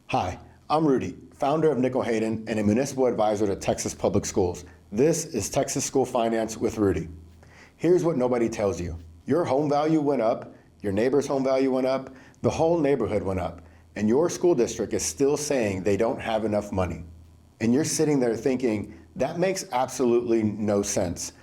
Hi, I'm Rudy, founder of Nickel Hayden and a municipal advisor to Texas Public Schools. This is Texas School Finance with Rudy. Here's what nobody tells you. Your home value went up, your neighbor's home value went up, the whole neighborhood went up, and your school district is still saying they don't have enough money. And you're sitting there thinking, that makes absolutely no sense.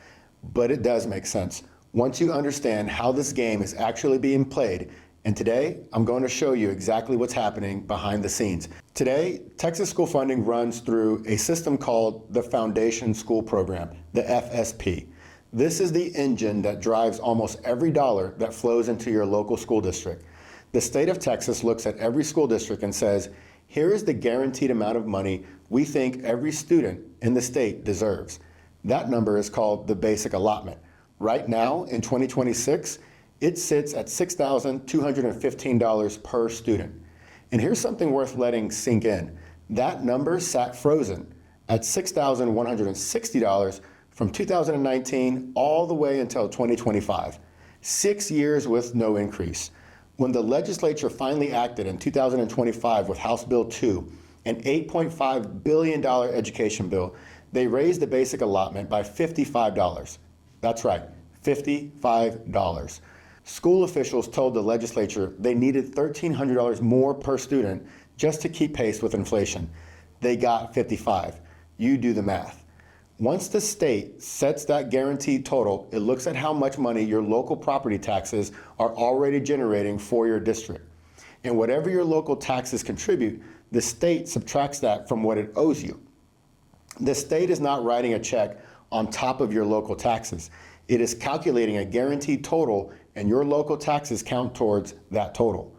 But it does make sense once you understand how this game is actually being played. And today, I'm going to show you exactly what's happening behind the scenes. Today, Texas school funding runs through a system called the Foundation School Program, the FSP. This is the engine that drives almost every dollar that flows into your local school district. The state of Texas looks at every school district and says, here is the guaranteed amount of money we think every student in the state deserves. That number is called the basic allotment. Right now, in 2026, it sits at $6,215 per student. And here's something worth letting sink in. That number sat frozen at $6,160 from 2019 all the way until 2025. 6 years with no increase. When the legislature finally acted in 2025 with House Bill 2, an $8.5 billion education bill, they raised the basic allotment by $55. That's right, $55. School officials told the legislature they needed $1,300 more per student just to keep pace with inflation. They got $55. You do the math. Once the state sets that guaranteed total, it looks at how much money your local property taxes are already generating for your district. And whatever your local taxes contribute, the state subtracts that from what it owes you. The state is not writing a check on top of your local taxes. It is calculating a guaranteed total, and your local taxes count towards that total.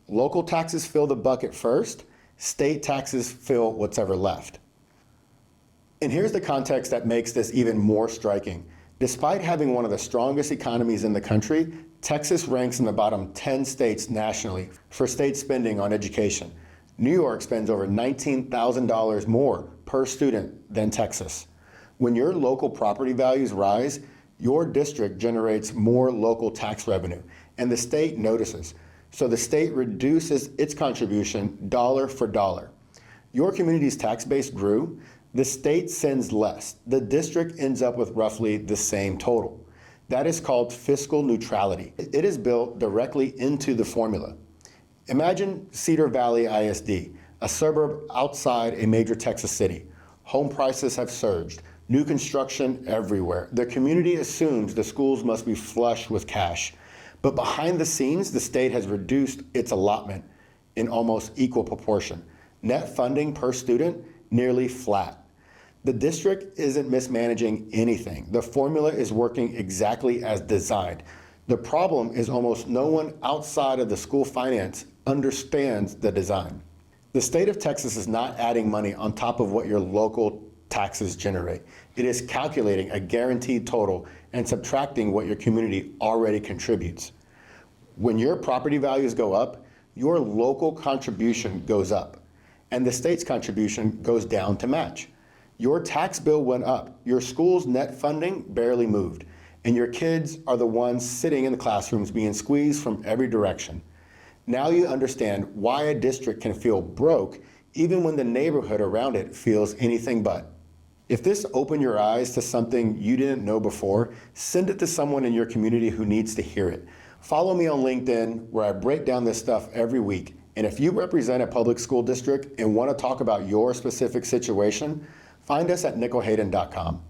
Local taxes fill the bucket first, state taxes fill what's ever left. And here's the context that makes this even more striking. Despite having one of the strongest economies in the country, Texas ranks in the bottom 10 states nationally for state spending on education. New York spends over $19,000 more per student than Texas. When your local property values rise, your district generates more local tax revenue, and the state notices. So the state reduces its contribution dollar for dollar. Your community's tax base grew, the state sends less. The district ends up with roughly the same total. That is called fiscal neutrality. It is built directly into the formula. Imagine Cedar Valley ISD, a suburb outside a major Texas city. Home prices have surged. New construction everywhere. The community assumes the schools must be flush with cash. But behind the scenes, the state has reduced its allotment in almost equal proportion. Net funding per student, nearly flat. The district isn't mismanaging anything. The formula is working exactly as designed. The problem is almost no one outside of the school finance understands the design. The state of Texas is not adding money on top of what your local taxes generate. It is calculating a guaranteed total and subtracting what your community already contributes. When your property values go up, your local contribution goes up, and the state's contribution goes down to match. Your tax bill went up, your school's net funding barely moved, and your kids are the ones sitting in the classrooms being squeezed from every direction. Now you understand why a district can feel broke even when the neighborhood around it feels anything but. If this opened your eyes to something you didn't know before, send it to someone in your community who needs to hear it. Follow me on LinkedIn, where I break down this stuff every week. And if you represent a public school district and want to talk about your specific situation, find us at nickelhayden.com.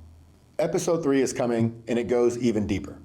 Episode 3 is coming, and it goes even deeper.